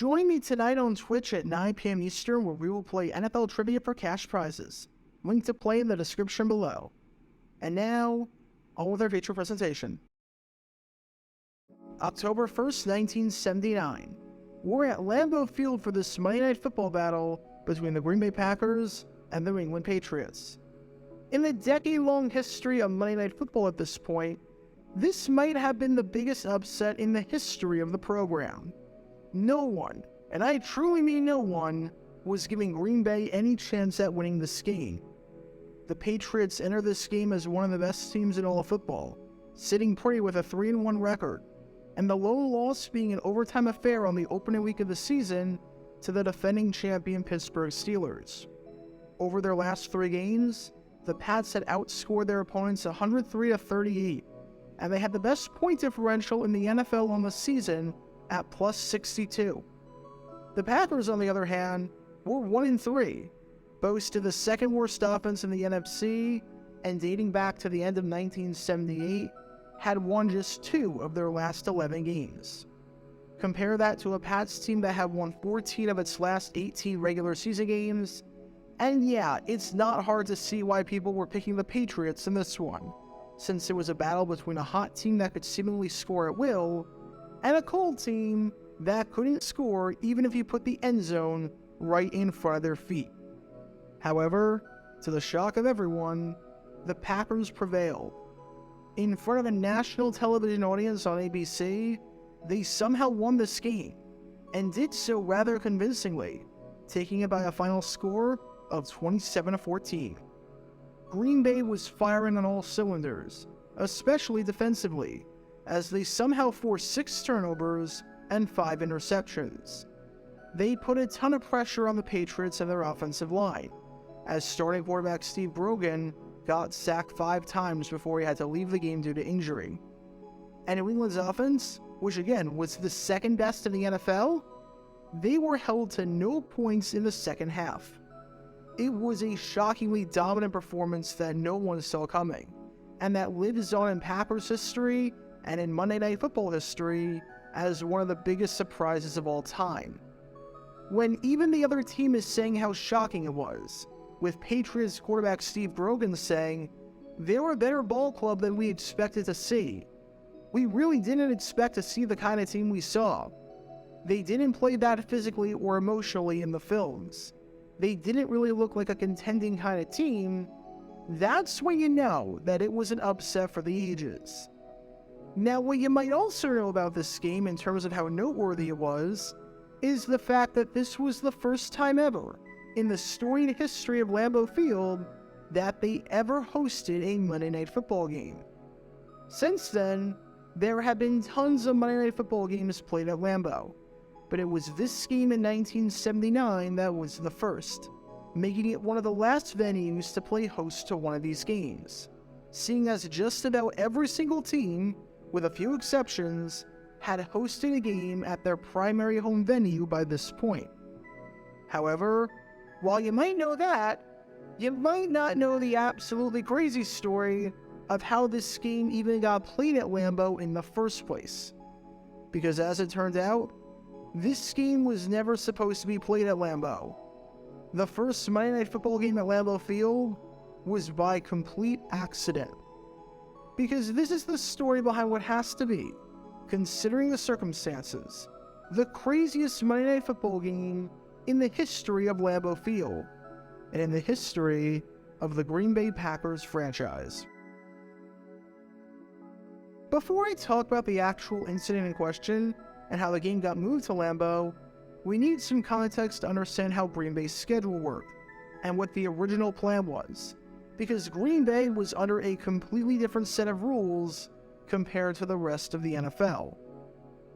Join me tonight on Twitch at 9 p.m. Eastern, where we will play NFL Trivia for cash prizes. Link to play in the description below. And now, on with our feature presentation. October 1st, 1979. We're at Lambeau Field for this Monday Night Football battle between the Green Bay Packers and the England Patriots. In the decade-long history of Monday Night Football at this point, this might have been the biggest upset in the history of the program. No one, and I truly mean no one, was giving Green Bay any chance at winning this game. The Patriots enter this game as one of the best teams in all of football, sitting pretty with a 3-1 record, and the lone loss being an overtime affair on the opening week of the season to the defending champion Pittsburgh Steelers. Over their last 3 games, the Pats had outscored their opponents 103-38, and they had the best point differential in the NFL on the season at plus 62. The Packers, on the other hand, were 1-3, boasted the second worst offense in the NFC, and dating back to the end of 1978, had won just 2 of their last 11 games. Compare that to a Pats team that had won 14 of its last 18 regular season games, and yeah, it's not hard to see why people were picking the Patriots in this one, since it was a battle between a hot team that could seemingly score at will, and a cold team that couldn't score even if you put the end zone right in front of their feet. However, to the shock of everyone, the Packers prevailed. In front of a national television audience on ABC, they somehow won this game, and did so rather convincingly, taking it by a final score of 27-14. Green Bay was firing on all cylinders, especially defensively, as they somehow forced 6 turnovers and 5 interceptions. They put a ton of pressure on the Patriots and their offensive line, as starting quarterback Steve Brogan got sacked 5 times before he had to leave the game due to injury. And New England's offense, which again was the second best in the NFL, they were held to no points in the second half. It was a shockingly dominant performance that no one saw coming, and that lives on in Packers history and in Monday Night Football history as one of the biggest surprises of all time. When even the other team is saying how shocking it was, with Patriots quarterback Steve Brogan saying, "They were a better ball club than we expected to see. We really didn't expect to see the kind of team we saw. They didn't play that physically or emotionally in the films. They didn't really look like a contending kind of team." That's when you know that it was an upset for the ages. Now, what you might also know about this game in terms of how noteworthy it was, is the fact that this was the first time ever in the storied history of Lambeau Field that they ever hosted a Monday Night Football game. Since then, there have been tons of Monday Night Football games played at Lambeau, but it was this game in 1979 that was the first, making it one of the last venues to play host to one of these games, seeing as just about every single team, with a few exceptions, had hosted a game at their primary home venue by this point. However, while you might know that, you might not know the absolutely crazy story of how this game even got played at Lambeau in the first place. Because as it turned out, this game was never supposed to be played at Lambeau. The first Monday Night Football game at Lambeau Field was by complete accident. Because this is the story behind what has to be, considering the circumstances, the craziest Monday Night Football game in the history of Lambeau Field, and in the history of the Green Bay Packers franchise. Before I talk about the actual incident in question and how the game got moved to Lambeau, we need some context to understand how Green Bay's schedule worked, and what the original plan was, because Green Bay was under a completely different set of rules compared to the rest of the NFL.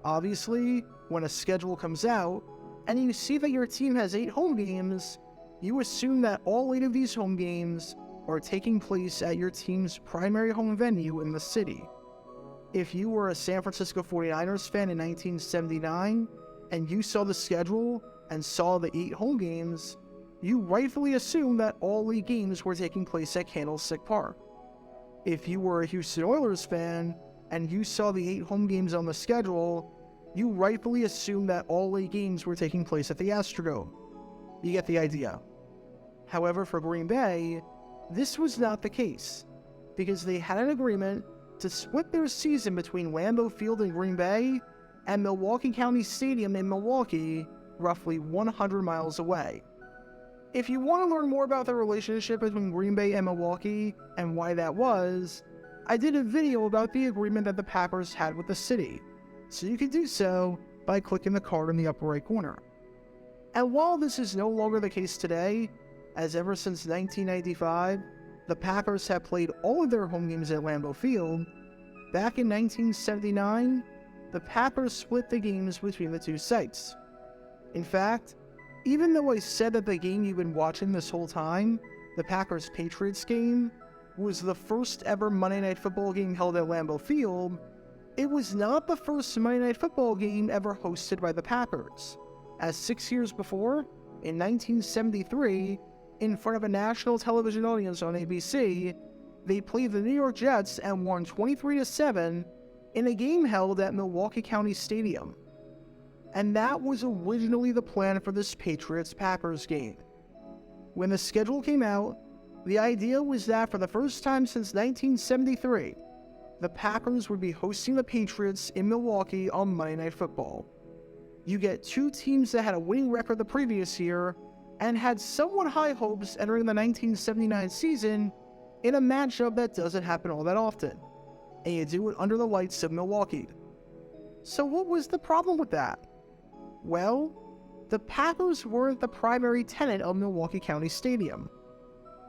Obviously, when a schedule comes out, and you see that your team has 8 home games, you assume that all 8 of these home games are taking place at your team's primary home venue in the city. If you were a San Francisco 49ers fan in 1979, and you saw the schedule and saw the 8 home games, you rightfully assumed that all 8 games were taking place at Candlestick Park. If you were a Houston Oilers fan, and you saw the 8 home games on the schedule, you rightfully assume that all 8 games were taking place at the Astrodome. You get the idea. However, for Green Bay, this was not the case, because they had an agreement to split their season between Lambeau Field in Green Bay and Milwaukee County Stadium in Milwaukee, roughly 100 miles away. If you want to learn more about the relationship between Green Bay and Milwaukee and why that was, I did a video about the agreement that the Packers had with the city, so you can do so by clicking the card in the upper right corner. And while this is no longer the case today, as ever since 1995, the Packers have played all of their home games at Lambeau Field, back in 1979, the Packers split the games between the 2 sites. In fact, even though I said that the game you've been watching this whole time, the Packers Patriots game, was the first ever Monday Night Football game held at Lambeau Field, it was not the first Monday Night Football game ever hosted by the Packers, as 6 years before, in 1973, in front of a national television audience on ABC, they played the New York Jets and won 23-7 in a game held at Milwaukee County Stadium. And that was originally the plan for this Patriots-Packers game. When the schedule came out, the idea was that for the first time since 1973, the Packers would be hosting the Patriots in Milwaukee on Monday Night Football. You get 2 teams that had a winning record the previous year and had somewhat high hopes entering the 1979 season in a matchup that doesn't happen all that often, and you do it under the lights of Milwaukee. So what was the problem with that? Well, the Packers weren't the primary tenant of Milwaukee County Stadium.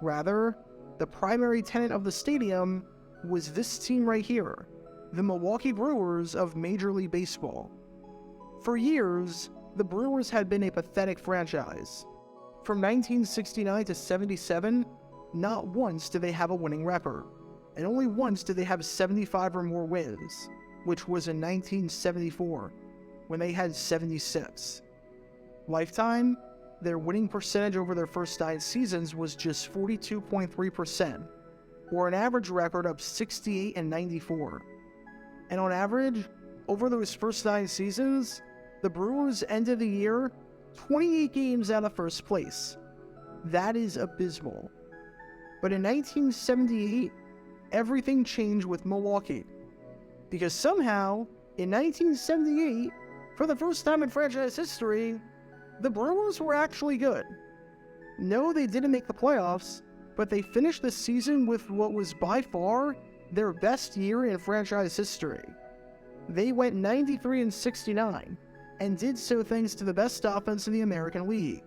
Rather, the primary tenant of the stadium was this team right here, the Milwaukee Brewers of Major League Baseball. For years, the Brewers had been a pathetic franchise. From 1969 to 77, not once did they have a winning record, and only once did they have 75 or more wins, which was in 1974, when they had 76. Lifetime, their winning percentage over their first 9 seasons was just 42.3%, or an average record of 68-94. And on average, over those first 9 seasons, the Brewers ended the year 28 games out of first place. That is abysmal. But in 1978, everything changed with Milwaukee. Because somehow, in 1978, for the first time in franchise history, the Brewers were actually good. No, they didn't make the playoffs, but they finished the season with what was by far their best year in franchise history. They went 93-69, and did so thanks to the best offense in the American League,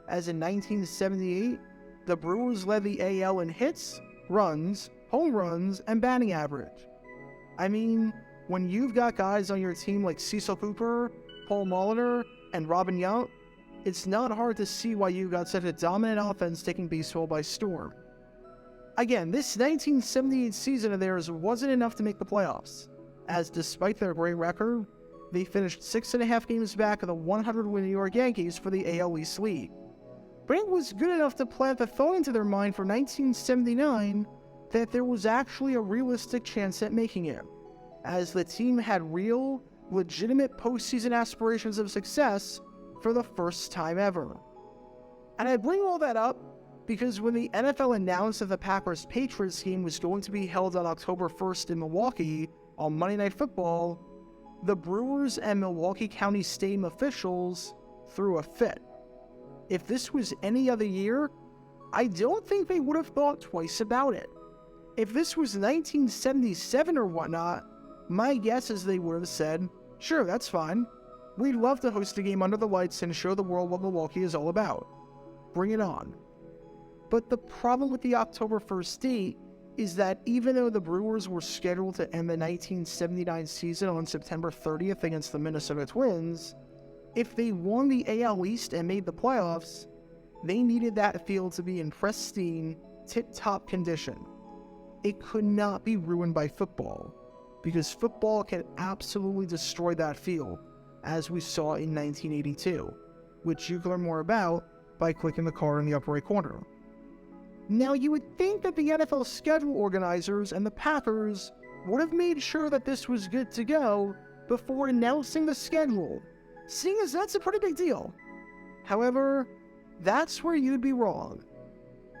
as in 1978, the Brewers led the AL in hits, runs, home runs, and batting average. I mean, when you've got guys on your team like Cecil Cooper, Paul Molitor, and Robin Yount, it's not hard to see why you got such a dominant offense taking baseball by storm. Again, this 1978 season of theirs wasn't enough to make the playoffs, as despite their great record, they finished 6.5 games back of the 100-win New York Yankees for the AL East lead. But it was good enough to plant the thought into their mind for 1979 that there was actually a realistic chance at making it, as the team had real, legitimate postseason aspirations of success for the first time ever. And I bring all that up because when the NFL announced that the Packers Patriots game was going to be held on October 1st in Milwaukee on Monday Night Football, the Brewers and Milwaukee County Stadium officials threw a fit. If this was any other year, I don't think they would have thought twice about it. If this was 1977 or whatnot, my guess is they would have said, sure, that's fine. We'd love to host a game under the lights and show the world what Milwaukee is all about. Bring it on. But the problem with the October 1st date is that even though the Brewers were scheduled to end the 1979 season on September 30th against the Minnesota Twins, if they won the AL East and made the playoffs, they needed that field to be in pristine, tip-top condition. It could not be ruined by football, because football can absolutely destroy that field, as we saw in 1982, which you can learn more about by clicking the card in the upper right corner. Now, you would think that the NFL schedule organizers and the Packers would have made sure that this was good to go before announcing the schedule, seeing as that's a pretty big deal. However, that's where you'd be wrong,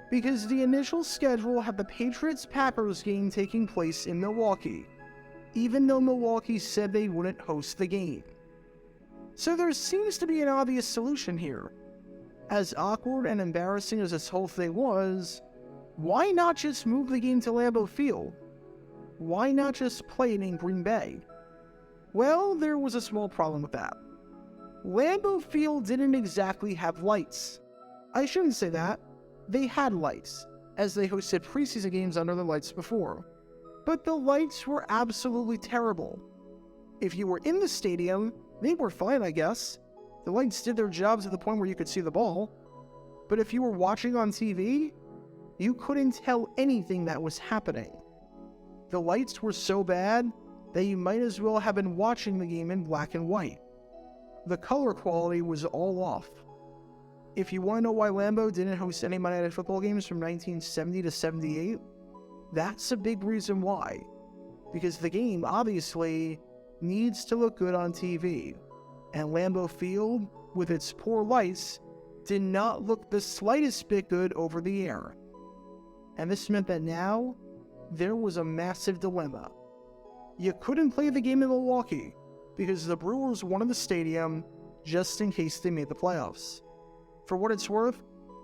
because the initial schedule had the Patriots-Packers game taking place in Milwaukee, even though Milwaukee said they wouldn't host the game. So there seems to be an obvious solution here. As awkward and embarrassing as this whole thing was, why not just move the game to Lambeau Field? Why not just play it in Green Bay? Well, there was a small problem with that. Lambeau Field didn't exactly have lights. I shouldn't say that. They had lights, as they hosted preseason games under the lights before. But the lights were absolutely terrible. If you were in the stadium, they were fine, I guess. The lights did their jobs at the point where you could see the ball. But if you were watching on TV, you couldn't tell anything that was happening. The lights were so bad that you might as well have been watching the game in black and white. The color quality was all off. If you want to know why Lambeau didn't host any Monday Night Football games from 1970 to 78, that's a big reason why. Because the game, obviously, needs to look good on TV. And Lambeau Field, with its poor lights, did not look the slightest bit good over the air. And this meant that now, there was a massive dilemma. You couldn't play the game in Milwaukee, because the Brewers wanted the stadium just in case they made the playoffs. For what it's worth,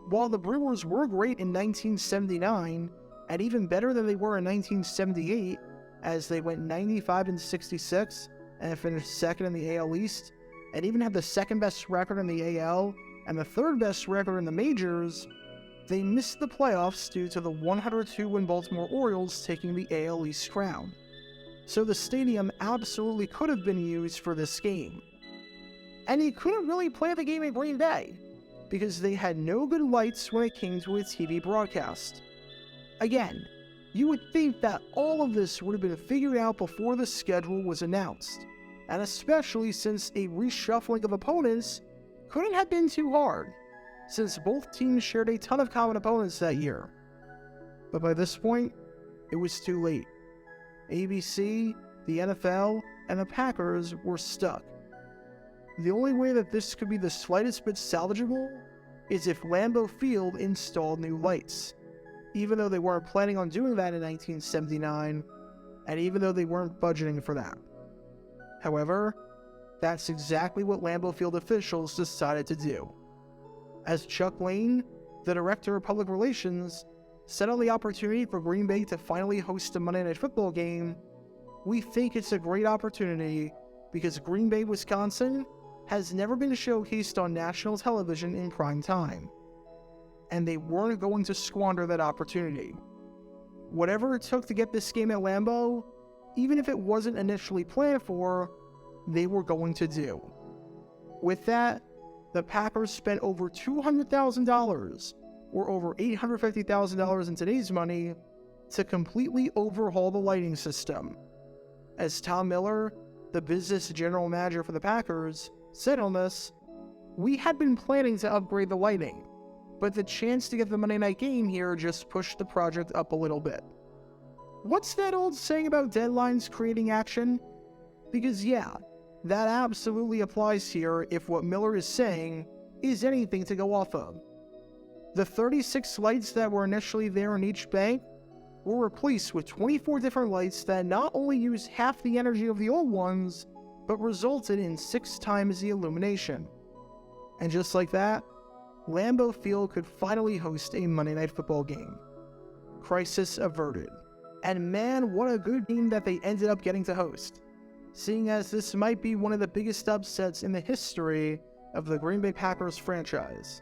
while the Brewers were great in 1979, and even better than they were in 1978, as they went 95-66 and finished second in the AL East, and even had the second best record in the AL and the third best record in the majors, they missed the playoffs due to the 102-win Baltimore Orioles taking the AL East crown. So the stadium absolutely could have been used for this game. And you couldn't really play the game in Green Bay, because they had no good lights when it came to a TV broadcast. Again, you would think that all of this would have been figured out before the schedule was announced, and especially since a reshuffling of opponents couldn't have been too hard, since both teams shared a ton of common opponents that year. But by this point, it was too late. ABC, the NFL, and the Packers were stuck. The only way that this could be the slightest bit salvageable is if Lambeau Field installed new lights, even though they weren't planning on doing that in 1979, and even though they weren't budgeting for that. However, that's exactly what Lambeau Field officials decided to do. As Chuck Lane, the director of public relations, said on the opportunity for Green Bay to finally host a Monday Night Football game, "We think it's a great opportunity because Green Bay, Wisconsin has never been showcased on national television in prime time, and they weren't going to squander that opportunity. Whatever it took to get this game at Lambeau, even if it wasn't initially planned for, they were going to do." With that, the Packers spent over $200,000, or over $850,000 in today's money, to completely overhaul the lighting system. As Tom Miller, the business general manager for the Packers, said on this, "We had been planning to upgrade the lighting, but the chance to get the Monday night game here just pushed the project up a little bit." What's that old saying about deadlines creating action? Because yeah, that absolutely applies here if what Miller is saying is anything to go off of. The 36 lights that were initially there in each bank were replaced with 24 different lights that not only used half the energy of the old ones, but resulted in 6 times the illumination. And just like that, Lambeau Field could finally host a Monday Night Football game. Crisis averted. And man, what a good game that they ended up getting to host, seeing as this might be one of the biggest upsets in the history of the Green Bay Packers franchise.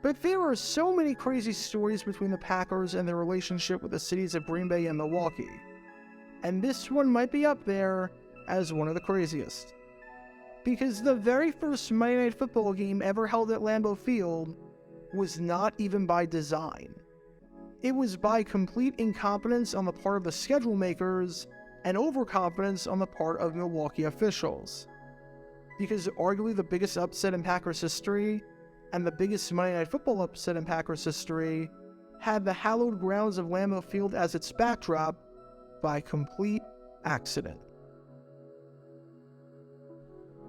But there are so many crazy stories between the Packers and their relationship with the cities of Green Bay and Milwaukee, and this one might be up there as one of the craziest. Because the very first Monday Night Football game ever held at Lambeau Field was not even by design. It was by complete incompetence on the part of the schedule makers and overconfidence on the part of Milwaukee officials. Because arguably the biggest upset in Packers history, and the biggest Monday Night Football upset in Packers history, had the hallowed grounds of Lambeau Field as its backdrop by complete accident.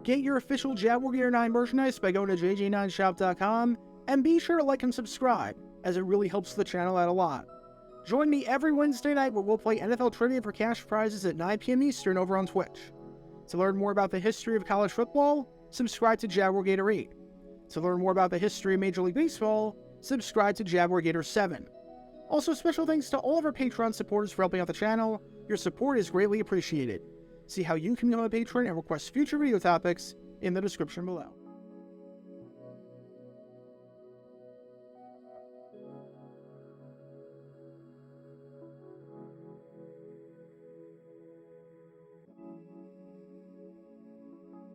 Get your official Jaguar Gator 9 merchandise by going to jj9shop.com, and be sure to like and subscribe, as it really helps the channel out a lot. Join me every Wednesday night where we'll play NFL Trivia for cash prizes at 9 p.m. Eastern over on Twitch. To learn more about the history of college football, subscribe to Jaguar Gator 8. To learn more about the history of Major League Baseball, subscribe to Jaguar Gator 7. Also, special thanks to all of our Patreon supporters for helping out the channel. Your support is greatly appreciated. See how you can become a patron and request future video topics in the description below.